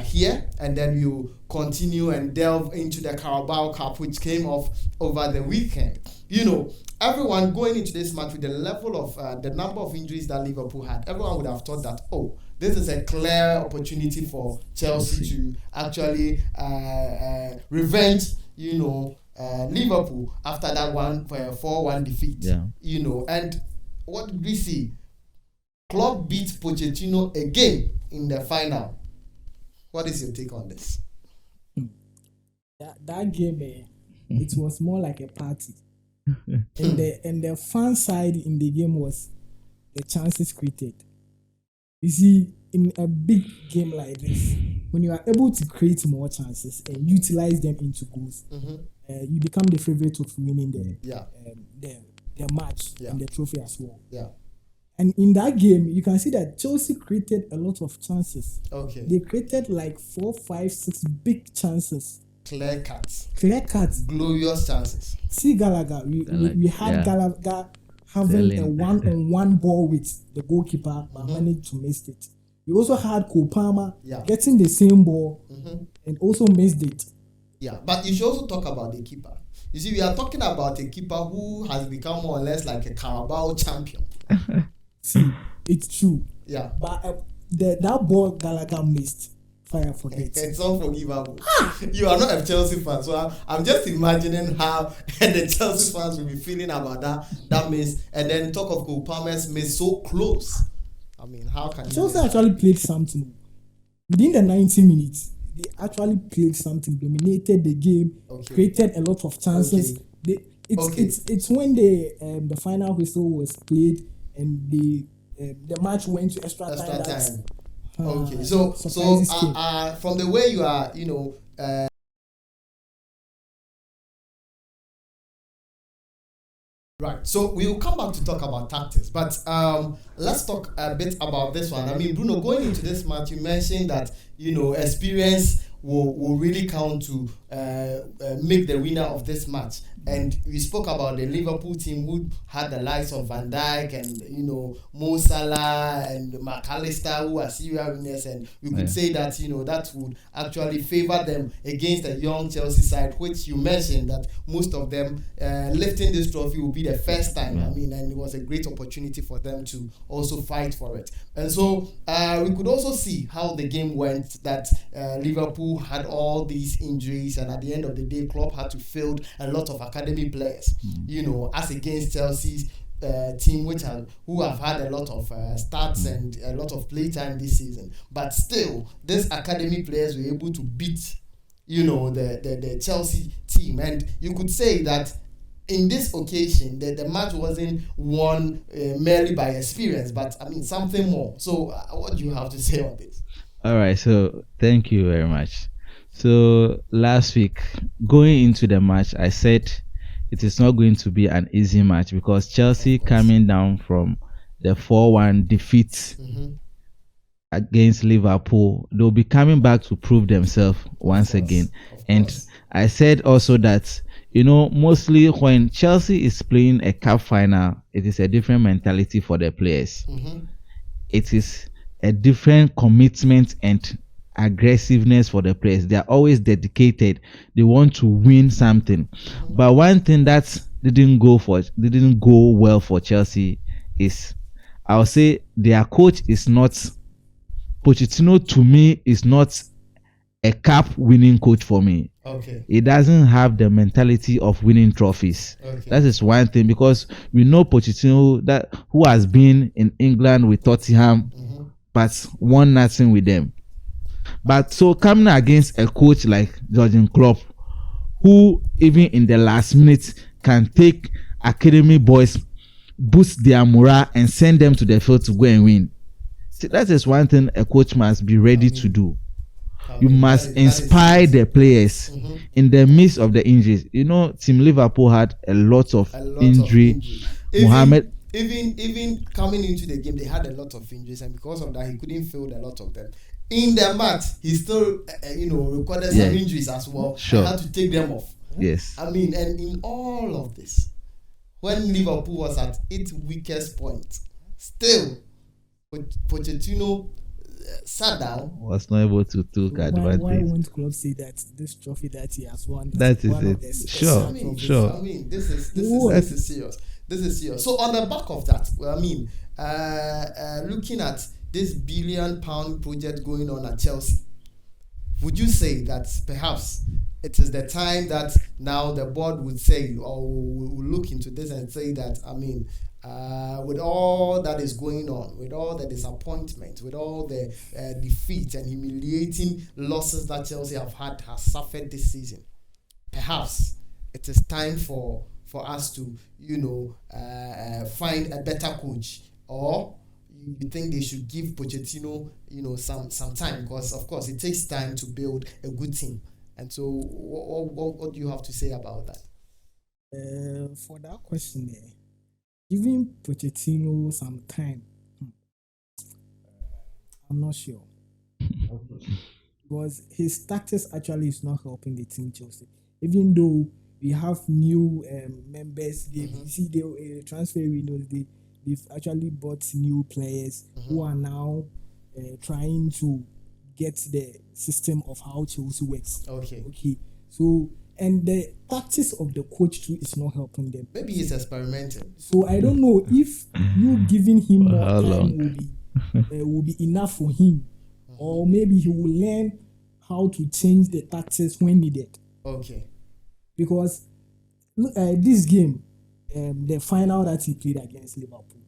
here, and then you continue and delve into the Carabao Cup, which came off over the weekend. Everyone going into this match with the level of the number of injuries that Liverpool had, everyone would have thought that, this is a clear opportunity for Chelsea to actually revenge, Liverpool after that 4-1 defeat. Yeah. And what did we see? Klopp beat Pochettino again in the final. What is your take on this? That game, it was more like a party. and the fun side in the game was the chances created. You see, in a big game like this, when you are able to create more chances and utilize them into goals, you become the favorite of winning the match and the trophy as well. Yeah. And in that game, you can see that Chelsea created a lot of chances. Okay. They created like 4, 5, 6 big chances. Clear cuts. Glorious chances. See Gallagher. We had Gallagher having a one-on-one ball with the goalkeeper, but managed to miss it. We also had Kopama getting the same ball and also missed it. Yeah, but you should also talk about the keeper. You see, we are talking about a keeper who has become more or less like a Carabao champion. See, it's true. Yeah. But that ball Gallagher missed, fire forget. It's unforgivable. You are not a Chelsea fan, so I'm just imagining how the Chelsea fans will be feeling about that miss, and then talk of Kopama's miss so close. I mean, how can Chelsea actually played something within the 90 minutes? They actually played something, dominated the game, created a lot of chances. It's when the final whistle was played and the match went to extra time. Okay, so from the way you are, right. So we will come back to talk about tactics, but let's talk a bit about this one. I mean, Bruno, going into this match, you mentioned that experience will really count to make the winner of this match. And we spoke about the Liverpool team who had the likes of Van Dijk and Mo Salah and McAllister, who are serial winners, and we could say that that would actually favor them against a young Chelsea side, which you mentioned that most of them lifting this trophy will be the first time. I mean, and it was a great opportunity for them to also fight for it. And so we could also see how the game went, that Liverpool had all these injuries, and at the end of the day, Klopp had to field a lot of academy players, as against Chelsea's team, who have had a lot of starts and a lot of playtime this season. But still, these academy players were able to beat, the Chelsea team. And you could say that in this occasion, the match wasn't won merely by experience, but I mean something more. So, what do you have to say on this? All right. So, thank you very much. So last week, going into the match, I said it is not going to be an easy match because Chelsea coming down from the 4-1 defeat against Liverpool, they'll be coming back to prove themselves once again. And I said also that, mostly when Chelsea is playing a cup final, it is a different mentality for the players. It is a different commitment and aggressiveness for the players. They are always dedicated. They want to win something. But one thing that didn't go well for Chelsea is, I'll say, their coach is not, Pochettino to me is not a cup winning coach for me. He doesn't have the mentality of winning trophies. That is one thing, because we know Pochettino who has been in England with Tottenham but won nothing with them. But so coming against a coach like Jurgen Klopp, who even in the last minute can take academy boys, boost their morale and send them to the field to go and win. See, that is one thing a coach must be ready to do. You must inspire the players in the midst of the injuries. Team Liverpool had a lot of injury. Even coming into the game, they had a lot of injuries, and because of that, he couldn't field a lot of them. In the match, he still, recorded some injuries as well. Sure. He had to take them off. Yes. I mean, and in all of this, when Liverpool was at its weakest point, still, Pochettino sat down. Was not able to take Why advantage. won't Klopp say that this trophy that he has won That is one it. of the Sure, I mean, sure. I mean, this is What? serious. This is serious. So on the back of that, well, I mean, looking at this £1 billion project going on at Chelsea, would you say that perhaps it is the time that now the board would say or will look into this and say that, I mean, with all that is going on, with all the disappointment, with all the defeat and humiliating losses that Chelsea has suffered this season, perhaps it is time for us to, find a better coach, or you think they should give Pochettino, some time, because of course it takes time to build a good team. And so, what do you have to say about that? For that question, giving Pochettino some time, I'm not sure. Because his tactics actually is not helping the team Chelsea. Even though we have new members, you see the transfer windows, they've actually bought new players who are now trying to get the system of how Chelsea works. Okay. So, and the tactics of the coach too is not helping them. Maybe he's experimenting. So I don't know if you giving him more time will be enough for him, or maybe he will learn how to change the tactics when needed. Okay. Because this game, the final that he played against Liverpool,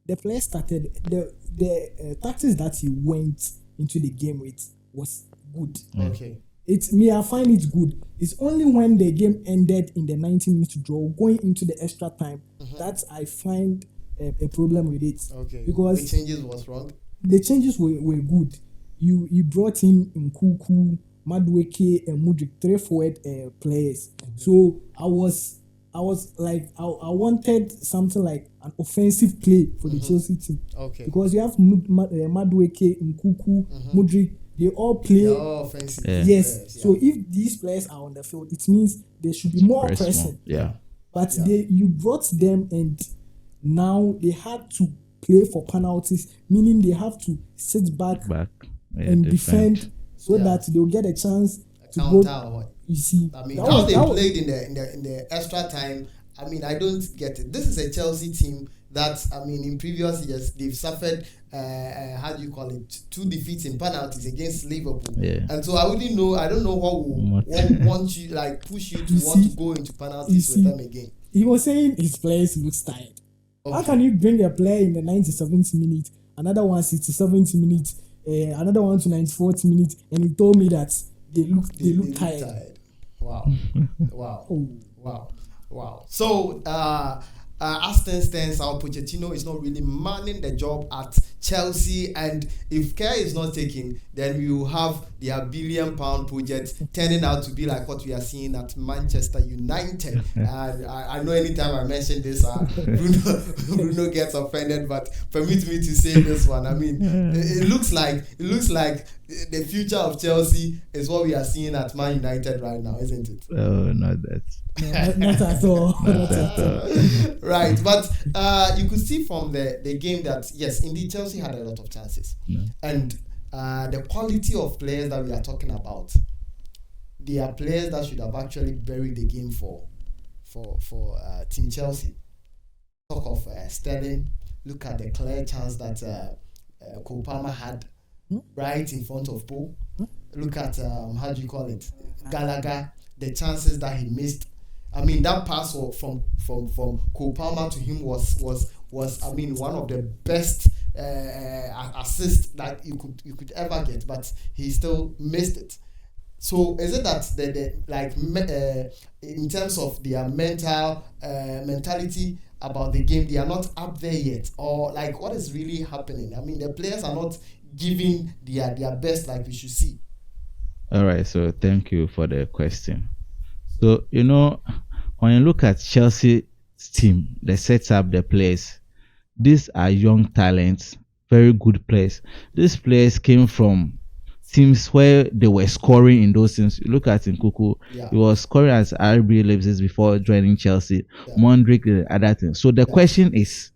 the player started the tactics that he went into the game with was good. Okay. I find it good. It's only when the game ended in the 90 minutes draw, going into the extra time, that I find a problem with it. Okay. Because the changes was wrong. The changes were good. You brought in Nkuku, Madueke, and Mudrik, 3 forward players. So I was like, I wanted something like an offensive play for the Chelsea team. Okay. Because you have Madueke, Nkuku, Mudrik, they all play. They're all offensive. Yeah. Yes. Players, yeah. So if these players are on the field, it means there should be more Very pressing. small. Yeah. But you brought them, and now they had to play for penalties, meaning they have to sit back and defend so that they'll get a chance to counter go. or what? You see, I mean, how they played in the extra time. I mean, I don't get it. This is a Chelsea team that, I mean, in previous years they've suffered how do you call it, 2 defeats in penalties against Liverpool. Yeah. And so I don't know what want you, like, push you to want to go into penalties with them again. He was saying his players look tired. Okay. How can you bring a player in the 97th minute, another one 67th minute, another one to 94th minute, and he told me that they look tired. Wow. Wow. So, as things stands out, Pochettino is not really manning the job at Chelsea, and if care is not taken, then we will have their £1 billion project turning out to be like what we are seeing at Manchester United. I know anytime I mention this, Bruno gets offended, but permit me to say this one. I mean, it looks like the future of Chelsea is what we are seeing at Man United right now, isn't it? Oh, not that. No, not at all. Not at all. Right, but you could see from the game that yes, indeed Chelsea had a lot of chances, and the quality of players that we are talking about, they are players that should have actually buried the game for Team Chelsea. Talk of Sterling. Look at the clear chance that Cole Palmer had right in front of Paul. Look at how do you call it, Gallagher. The chances that he missed. I mean, that pass from Cole Palmer to him was I mean, one of the best assists that you could ever get, but he still missed it. So is it that in terms of their mentality about the game, they are not up there yet, or like what is really happening? I mean, the players are not giving their best like we should see. All right, so thank you for the question. So, when you look at Chelsea's team, the setup, the players, these are young talents, very good players. These players came from teams where they were scoring in those teams. You look at Nkuku, he was scoring at RB Leipzig before joining Chelsea. Mondrick, the other things. So the question is,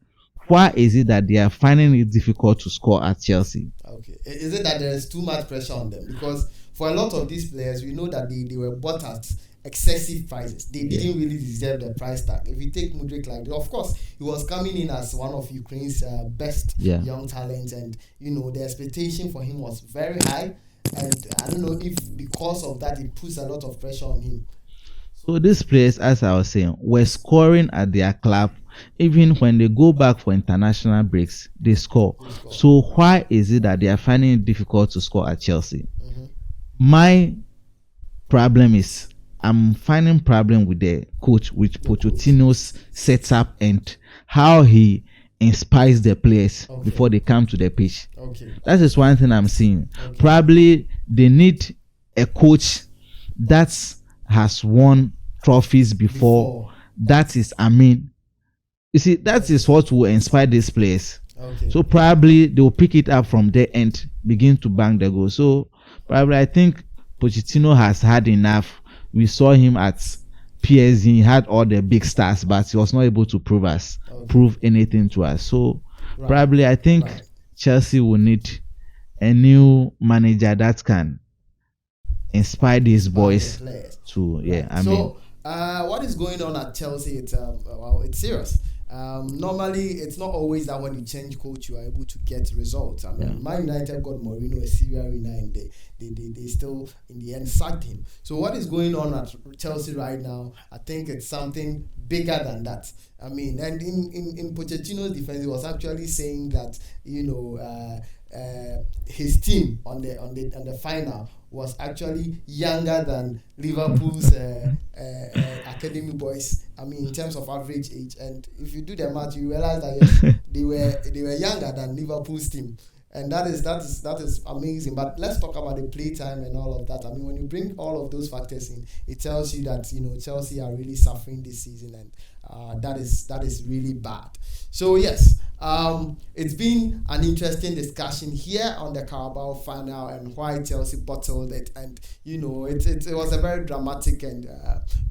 why is it that they are finding it difficult to score at Chelsea? Okay. Is it that there is too much pressure on them? Because for a lot of these players, we know that they were bought at excessive prices. They didn't really deserve the price tag. If you take Mudryk, like, of course, he was coming in as one of Ukraine's best young talents, and the expectation for him was very high. And I don't know if because of that it puts a lot of pressure on him. So these players, as I was saying, were scoring at their club. Even when they go back for international breaks, they score. So why is it that they are finding it difficult to score at Chelsea? My problem is I'm finding problem with the coach, with Pochettino's setup and how he inspires the players before they come to the pitch. That is one thing I'm seeing. Probably they need a coach that has won trophies before. That is, you see, that is what will inspire these players. So probably they will pick it up from there and begin to bang the goal. So probably I think Pochettino has had enough. We saw him at PSG. He had all the big stars, but he was not able to prove anything to us. So probably I think Chelsea will need a new manager that can inspire these boys to what is going on at Chelsea? It's serious. Normally, it's not always that when you change coach, you are able to get results. Man United got Mourinho a Syria winner, and they still in the end sacked him. So what is going on at Chelsea right now? I think it's something bigger than that. And in Pochettino's defense, he was actually saying that his team on the final was actually younger than Liverpool's academy boys. In terms of average age, and if you do the math, you realize that they were younger than Liverpool's team, and that is amazing. But let's talk about the play time and all of that. When you bring all of those factors in, it tells you that Chelsea are really suffering this season, and that is really bad. So yes. It's been an interesting discussion here on the Carabao Final and why Chelsea bottled it, and it was a very dramatic and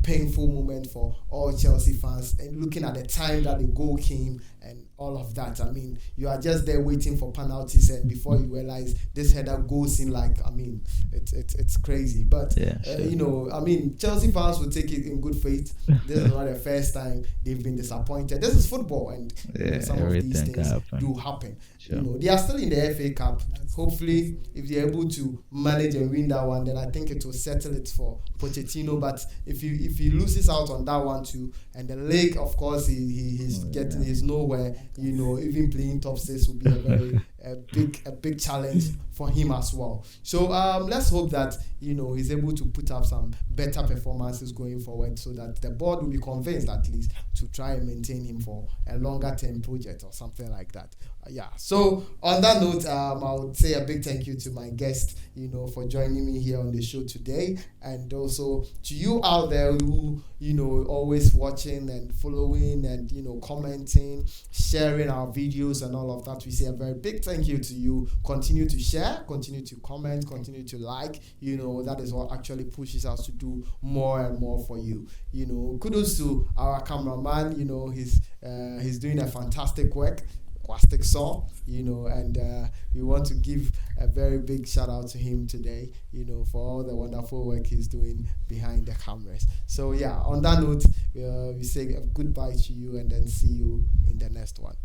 painful moment for all Chelsea fans, and looking at the time that the goal came and all of that. You are just there waiting for penalties, and before you realize this header goes in, like it's crazy. But Chelsea fans will take it in good faith. This is not the first time they've been disappointed. This is football, and some of these things do happen. Sure. They are still in the FA Cup. Hopefully, if they're able to manage and win that one, then I think it will settle it for Pochettino. But if he loses out on that one too, and the league, of course, he's nowhere. Even playing top six will be a big challenge for him as well. So let's hope that he's able to put up some better performances going forward, so that the board will be convinced at least to try and maintain him for a longer term project or something like that. So on that note, I would say a big thank you to my guest, for joining me here on the show today, and also to you out there who always watching and following and commenting, sharing our videos and all of that. We say a very big thank you to you. Continue to share, continue to comment, continue to like. That is what actually pushes us to do more and more for you. Kudos to our cameraman. He's doing a fantastic work. Plastic Saw, and we want to give a very big shout out to him today, for all the wonderful work he's doing behind the cameras. So on that note, we say goodbye to you, and then see you in the next one.